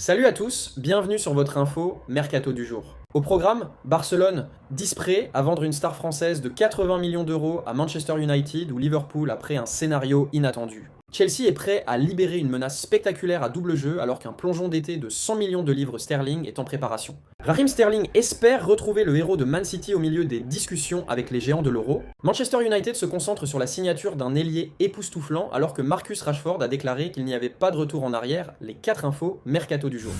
Salut à tous, bienvenue sur votre info Mercato du jour. Au programme, Barcelone disprêt à vendre une star française de 80 millions d'euros à Manchester United ou Liverpool après un scénario inattendu. Chelsea est prêt à libérer une menace spectaculaire à double jeu alors qu'un plongeon d'été de 100 millions de livres sterling est en préparation. Raheem Sterling espère retrouver le héros de Man City au milieu des discussions avec les géants de l'Euro. Manchester United se concentre sur la signature d'un ailier époustouflant alors que Marcus Rashford a déclaré qu'il n'y avait pas de retour en arrière. Les 4 infos Mercato du jour.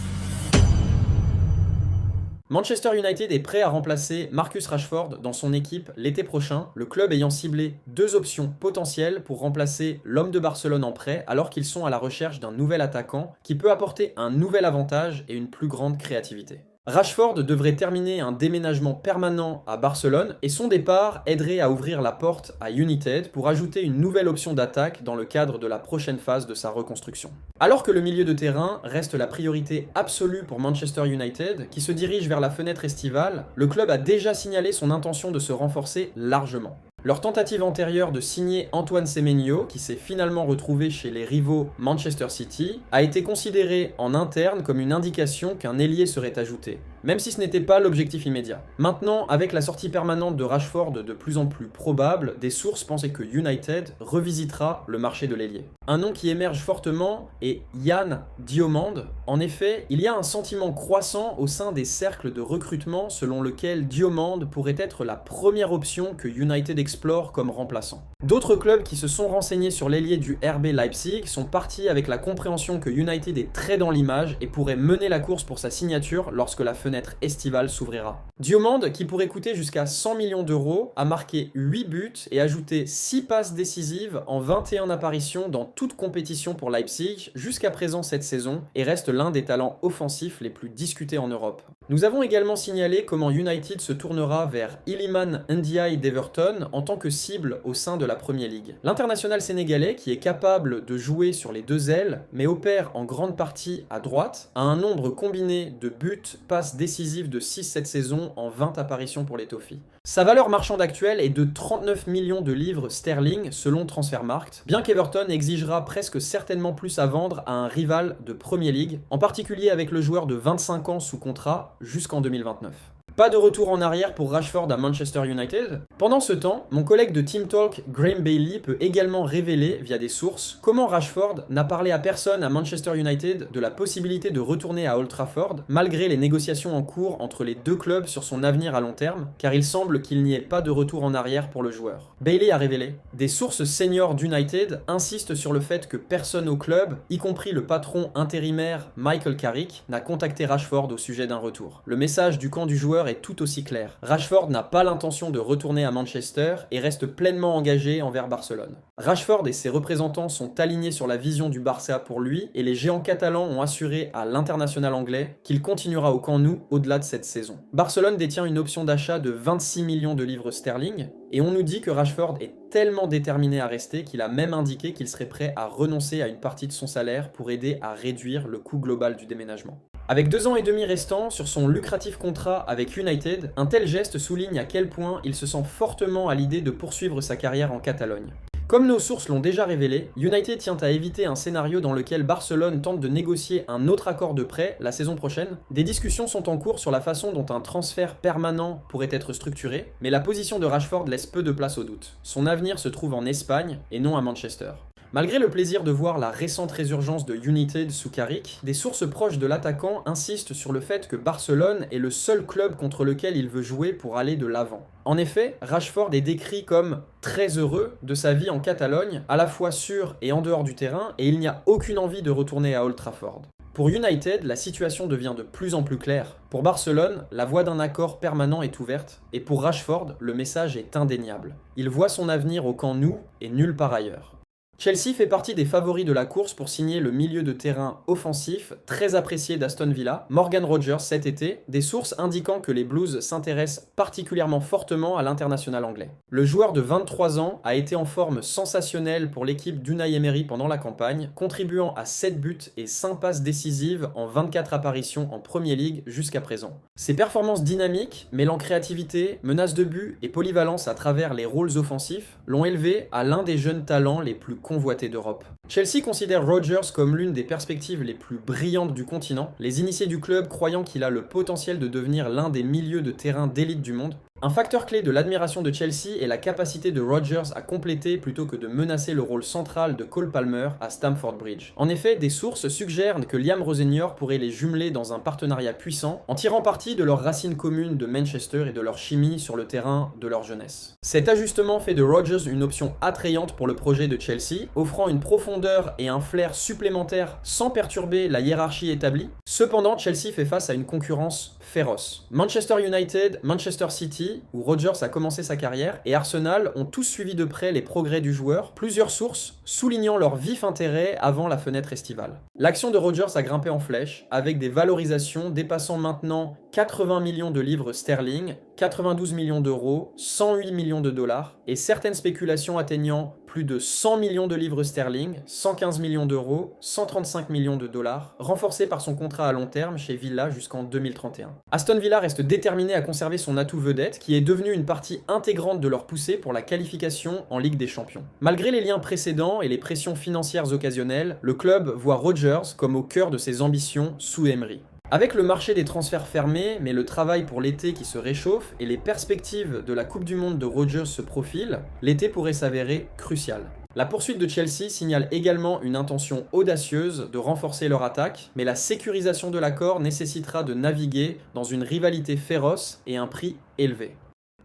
Manchester United est prêt à remplacer Marcus Rashford dans son équipe l'été prochain, le club ayant ciblé 2 options potentielles pour remplacer l'homme de Barcelone en prêt alors qu'ils sont à la recherche d'un nouvel attaquant qui peut apporter un nouvel avantage et une plus grande créativité. Rashford devrait terminer un déménagement permanent à Barcelone et son départ aiderait à ouvrir la porte à United pour ajouter une nouvelle option d'attaque dans le cadre de la prochaine phase de sa reconstruction. Alors que le milieu de terrain reste la priorité absolue pour Manchester United, qui se dirige vers la fenêtre estivale, le club a déjà signalé son intention de se renforcer largement. Leur tentative antérieure de signer Antoine Semenyo, qui s'est finalement retrouvé chez les rivaux Manchester City, a été considérée en interne comme une indication qu'un ailier serait ajouté, même si ce n'était pas l'objectif immédiat. Maintenant, avec la sortie permanente de Rashford de plus en plus probable, des sources pensaient que United revisitera le marché de l'ailier. Un nom qui émerge fortement est Yann Diomande. En effet, il y a un sentiment croissant au sein des cercles de recrutement selon lequel Diomande pourrait être la première option que United explore comme remplaçant. D'autres clubs qui se sont renseignés sur l'ailier du RB Leipzig sont partis avec la compréhension que United est très dans l'image et pourrait mener la course pour sa signature lorsque la fenêtre estivale s'ouvrira. Diomande, qui pourrait coûter jusqu'à 100 millions d'euros, a marqué 8 buts et ajouté 6 passes décisives en 21 apparitions dans toute compétition pour Leipzig jusqu'à présent cette saison et reste l'un des talents offensifs les plus discutés en Europe. Nous avons également signalé comment United se tournera vers Iliman Ndiaye d'Everton en tant que cible au sein de la Premier League. L'international sénégalais, qui est capable de jouer sur les 2 ailes, mais opère en grande partie à droite, a un nombre combiné de buts, passes décisives de 6 cette saison en 20 apparitions pour les Toffees. Sa valeur marchande actuelle est de 39 millions de livres sterling selon Transfermarkt, bien qu'Everton exigera presque certainement plus à vendre à un rival de Premier League, en particulier avec le joueur de 25 ans sous contrat jusqu'en 2029. Pas de retour en arrière pour Rashford à Manchester United. Pendant ce temps, mon collègue de Team Talk, Graham Bailey, peut également révéler, via des sources, comment Rashford n'a parlé à personne à Manchester United de la possibilité de retourner à Old Trafford, malgré les négociations en cours entre les 2 clubs sur son avenir à long terme, car il semble qu'il n'y ait pas de retour en arrière pour le joueur. Bailey a révélé: des sources seniors d'United insistent sur le fait que personne au club, y compris le patron intérimaire Michael Carrick, n'a contacté Rashford au sujet d'un retour. Le message du camp du joueur est tout aussi clair. Rashford n'a pas l'intention de retourner à Manchester et reste pleinement engagé envers Barcelone. Rashford et ses représentants sont alignés sur la vision du Barça pour lui et les géants catalans ont assuré à l'international anglais qu'il continuera au Camp Nou au-delà de cette saison. Barcelone détient une option d'achat de 26 millions de livres sterling et on nous dit que Rashford est tellement déterminé à rester qu'il a même indiqué qu'il serait prêt à renoncer à une partie de son salaire pour aider à réduire le coût global du déménagement. Avec 2 ans et demi restants sur son lucratif contrat avec United, un tel geste souligne à quel point il se sent fortement à l'idée de poursuivre sa carrière en Catalogne. Comme nos sources l'ont déjà révélé, United tient à éviter un scénario dans lequel Barcelone tente de négocier un autre accord de prêt la saison prochaine. Des discussions sont en cours sur la façon dont un transfert permanent pourrait être structuré, mais la position de Rashford laisse peu de place au doute. Son avenir se trouve en Espagne et non à Manchester. Malgré le plaisir de voir la récente résurgence de United sous Carrick, des sources proches de l'attaquant insistent sur le fait que Barcelone est le seul club contre lequel il veut jouer pour aller de l'avant. En effet, Rashford est décrit comme très heureux de sa vie en Catalogne, à la fois sur et en dehors du terrain, et il n'y a aucune envie de retourner à Old Trafford. Pour United, la situation devient de plus en plus claire. Pour Barcelone, la voie d'un accord permanent est ouverte, et pour Rashford, le message est indéniable. Il voit son avenir au Camp Nou et nulle part ailleurs. Chelsea fait partie des favoris de la course pour signer le milieu de terrain offensif, très apprécié d'Aston Villa, Morgan Rogers cet été, des sources indiquant que les Blues s'intéressent particulièrement fortement à l'international anglais. Le joueur de 23 ans a été en forme sensationnelle pour l'équipe d'Unai Emery pendant la campagne, contribuant à 7 buts et 5 passes décisives en 24 apparitions en Premier League jusqu'à présent. Ses performances dynamiques, mêlant créativité, menace de but et polyvalence à travers les rôles offensifs, l'ont élevé à l'un des jeunes talents les plus convoitée d'Europe. Chelsea considère Rodgers comme l'une des perspectives les plus brillantes du continent, les initiés du club croyant qu'il a le potentiel de devenir l'un des milieux de terrain d'élite du monde. Un facteur clé de l'admiration de Chelsea est la capacité de Rodgers à compléter plutôt que de menacer le rôle central de Cole Palmer à Stamford Bridge. En effet, des sources suggèrent que Liam Rosenior pourrait les jumeler dans un partenariat puissant, en tirant parti de leurs racines communes de Manchester et de leur chimie sur le terrain de leur jeunesse. Cet ajustement fait de Rodgers une option attrayante pour le projet de Chelsea, offrant une profondeur et un flair supplémentaires sans perturber la hiérarchie établie. Cependant, Chelsea fait face à une concurrence féroce. Manchester United, Manchester City, où Rodgers a commencé sa carrière, et Arsenal ont tous suivi de près les progrès du joueur, plusieurs sources soulignant leur vif intérêt avant la fenêtre estivale. L'action de Rodgers a grimpé en flèche, avec des valorisations dépassant maintenant 80 millions de livres sterling, 92 millions d'euros, 108 millions de dollars, et certaines spéculations atteignant plus de 100 millions de livres sterling, 115 millions d'euros, 135 millions de dollars, renforcé par son contrat à long terme chez Villa jusqu'en 2031. Aston Villa reste déterminé à conserver son atout vedette, qui est devenu une partie intégrante de leur poussée pour la qualification en Ligue des Champions. Malgré les liens précédents et les pressions financières occasionnelles, le club voit Rodgers comme au cœur de ses ambitions sous Emery. Avec le marché des transferts fermé, mais le travail pour l'été qui se réchauffe et les perspectives de la Coupe du Monde de Rodgers se profilent, l'été pourrait s'avérer crucial. La poursuite de Chelsea signale également une intention audacieuse de renforcer leur attaque, mais la sécurisation de l'accord nécessitera de naviguer dans une rivalité féroce et un prix élevé.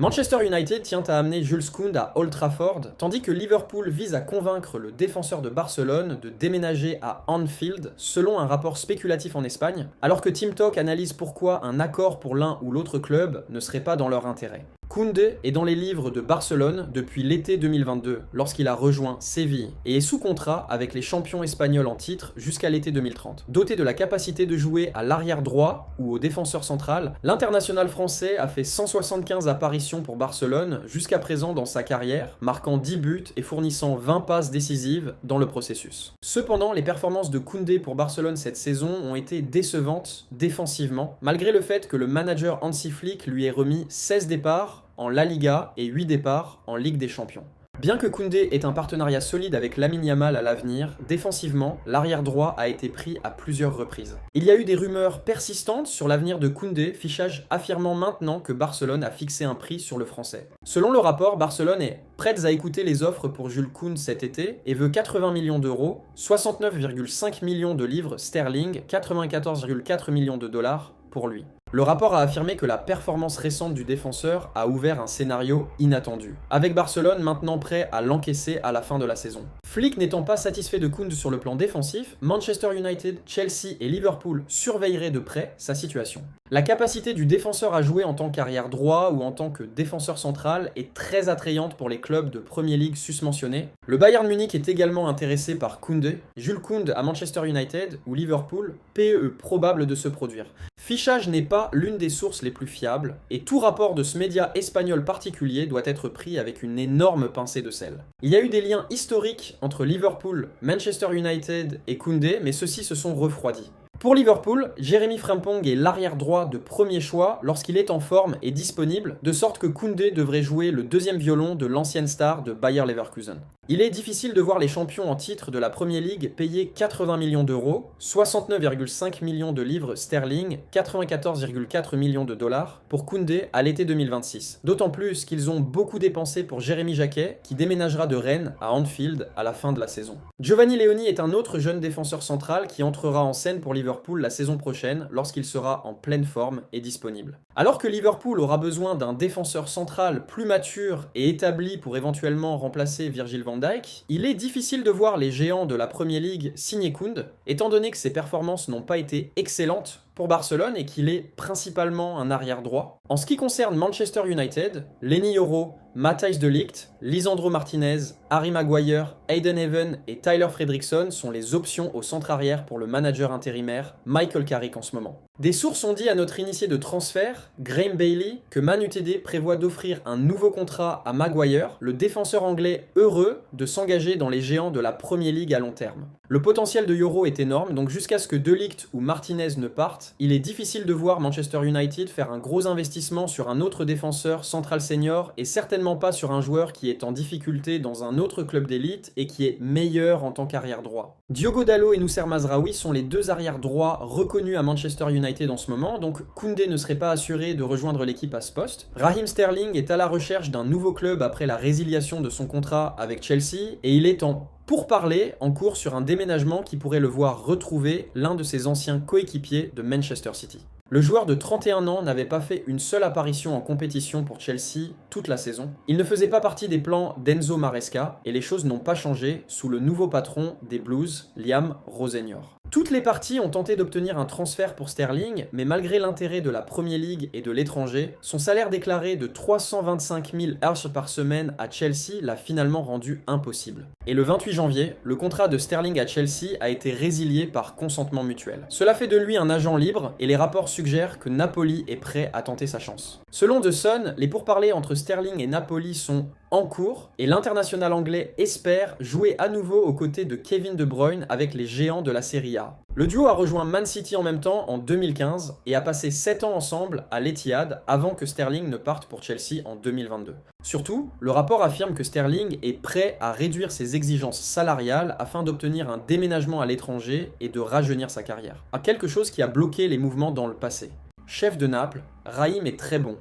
Manchester United tient à amener Jules Koundé à Old Trafford, tandis que Liverpool vise à convaincre le défenseur de Barcelone de déménager à Anfield, selon un rapport spéculatif en Espagne, alors que Team Talk analyse pourquoi un accord pour l'un ou l'autre club ne serait pas dans leur intérêt. Koundé est dans les livres de Barcelone depuis l'été 2022, lorsqu'il a rejoint Séville, et est sous contrat avec les champions espagnols en titre jusqu'à l'été 2030. Doté de la capacité de jouer à l'arrière droit ou au défenseur central, l'international français a fait 175 apparitions pour Barcelone jusqu'à présent dans sa carrière, marquant 10 buts et fournissant 20 passes décisives dans le processus. Cependant, les performances de Koundé pour Barcelone cette saison ont été décevantes défensivement, malgré le fait que le manager Hansi Flick lui ait remis 16 départs en La Liga et 8 départs en Ligue des Champions. Bien que Koundé ait un partenariat solide avec Lamine Yamal à l'avenir, défensivement, l'arrière droit a été pris à plusieurs reprises. Il y a eu des rumeurs persistantes sur l'avenir de Koundé, fichage affirmant maintenant que Barcelone a fixé un prix sur le français. Selon le rapport, Barcelone est prête à écouter les offres pour Jules Koundé cet été et veut 80 millions d'euros, 69,5 millions de livres sterling, 94,4 millions de dollars pour lui. Le rapport a affirmé que la performance récente du défenseur a ouvert un scénario inattendu, avec Barcelone maintenant prêt à l'encaisser à la fin de la saison. Flick n'étant pas satisfait de Koundé sur le plan défensif, Manchester United, Chelsea et Liverpool surveilleraient de près sa situation. La capacité du défenseur à jouer en tant qu'arrière droit ou en tant que défenseur central est très attrayante pour les clubs de Premier League susmentionnés. Le Bayern Munich est également intéressé par Koundé, Jules Koundé à Manchester United ou Liverpool, PE probable de se produire. Fichage n'est pas l'une des sources les plus fiables, et tout rapport de ce média espagnol particulier doit être pris avec une énorme pincée de sel. Il y a eu des liens historiques entre Liverpool, Manchester United et Koundé, mais ceux-ci se sont refroidis. Pour Liverpool, Jérémy Frimpong est l'arrière droit de premier choix lorsqu'il est en forme et disponible, de sorte que Koundé devrait jouer le deuxième violon de l'ancienne star de Bayer Leverkusen. Il est difficile de voir les champions en titre de la Premier League payer 80 millions d'euros, 69,5 millions de livres sterling, 94,4 millions de dollars pour Koundé à l'été 2026. D'autant plus qu'ils ont beaucoup dépensé pour Jérémy Jacquet, qui déménagera de Rennes à Anfield à la fin de la saison. Giovanni Leoni est un autre jeune défenseur central qui entrera en scène pour Liverpool la saison prochaine lorsqu'il sera en pleine forme et disponible. Alors que Liverpool aura besoin d'un défenseur central plus mature et établi pour éventuellement remplacer Virgil van Dijk, il est difficile de voir les géants de la Premier League signer Koundé, étant donné que ses performances n'ont pas été excellentes pour Barcelone et qu'il est principalement un arrière droit. En ce qui concerne Manchester United, Lenny Yoro, Matthijs de Ligt, Lisandro Martinez, Harry Maguire, Aiden Even et Tyler Fredrickson sont les options au centre arrière pour le manager intérimaire Michael Carrick en ce moment. Des sources ont dit à notre initié de transfert, Graham Bailey, que Man Utd prévoit d'offrir un nouveau contrat à Maguire, le défenseur anglais heureux de s'engager dans les géants de la Premier League à long terme. Le potentiel de Yoro est énorme, donc jusqu'à ce que De Ligt ou Martinez ne partent, certes, il est difficile de voir Manchester United faire un gros investissement sur un autre défenseur central senior et certainement pas sur un joueur qui est en difficulté dans un autre club d'élite et qui est meilleur en tant qu'arrière droit. Diogo Dalot et Noussair Mazraoui sont les deux arrières droits reconnus à Manchester United en ce moment, donc Koundé ne serait pas assuré de rejoindre l'équipe à ce poste. Raheem Sterling est à la recherche d'un nouveau club après la résiliation de son contrat avec Chelsea et il est en pourparlers en cours sur un déménagement qui pourrait le voir retrouver l'un de ses anciens coéquipiers de Manchester City. Le joueur de 31 ans n'avait pas fait une seule apparition en compétition pour Chelsea toute la saison. Il ne faisait pas partie des plans d'Enzo Maresca et les choses n'ont pas changé sous le nouveau patron des Blues, Liam Rosenior. Toutes les parties ont tenté d'obtenir un transfert pour Sterling, mais malgré l'intérêt de la Premier League et de l'étranger, son salaire déclaré de 325 000 heures par semaine à Chelsea l'a finalement rendu impossible. Et le 28 janvier, le contrat de Sterling à Chelsea a été résilié par consentement mutuel. Cela fait de lui un agent libre et les rapports suggèrent que Napoli est prêt à tenter sa chance. Selon The Sun, les pourparlers entre Sterling et Napoli sont en cours et l'international anglais espère jouer à nouveau aux côtés de Kevin De Bruyne avec les géants de la Serie A. Le duo a rejoint Man City en même temps en 2015 et a passé 7 ans ensemble à l'Etihad avant que Sterling ne parte pour Chelsea en 2022. Surtout, le rapport affirme que Sterling est prêt à réduire ses exigences salariales afin d'obtenir un déménagement à l'étranger et de rajeunir sa carrière. À quelque chose qui a bloqué les mouvements dans le passé. Chef de Naples, Raheem est très bon.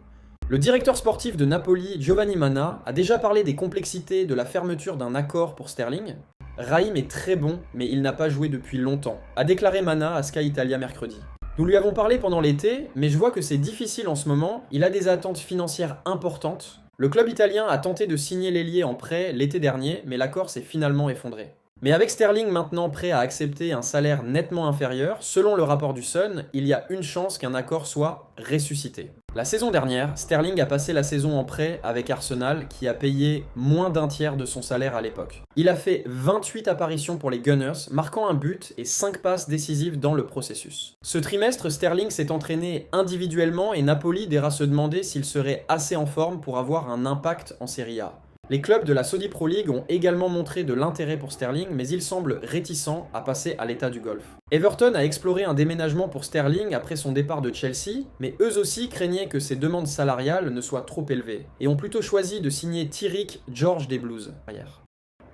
Le directeur sportif de Napoli, Giovanni Manna, a déjà parlé des complexités de la fermeture d'un accord pour Sterling. Raheem est très bon, mais il n'a pas joué depuis longtemps, a déclaré Manna à Sky Italia mercredi. Nous lui avons parlé pendant l'été, mais je vois que c'est difficile en ce moment, il a des attentes financières importantes. Le club italien a tenté de signer l'ailier en prêt l'été dernier, mais l'accord s'est finalement effondré. Mais avec Sterling maintenant prêt à accepter un salaire nettement inférieur, selon le rapport du Sun, il y a une chance qu'un accord soit ressuscité. La saison dernière, Sterling a passé la saison en prêt avec Arsenal qui a payé moins d'un tiers de son salaire à l'époque. Il a fait 28 apparitions pour les Gunners, marquant un but et 5 passes décisives dans le processus. Ce trimestre, Sterling s'est entraîné individuellement et Napoli devra se demander s'il serait assez en forme pour avoir un impact en Serie A. Les clubs de la Saudi Pro League ont également montré de l'intérêt pour Sterling, mais ils semblent réticents à passer à l'état du golf. Everton a exploré un déménagement pour Sterling après son départ de Chelsea, mais eux aussi craignaient que ses demandes salariales ne soient trop élevées, et ont plutôt choisi de signer Tyrick George des Blues.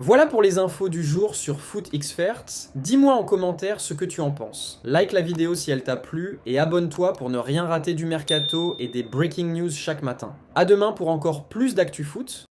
Voilà pour les infos du jour sur FootXperts. Dis-moi en commentaire ce que tu en penses. Like la vidéo si elle t'a plu et abonne-toi pour ne rien rater du mercato et des breaking news chaque matin. À demain pour encore plus d'actu foot.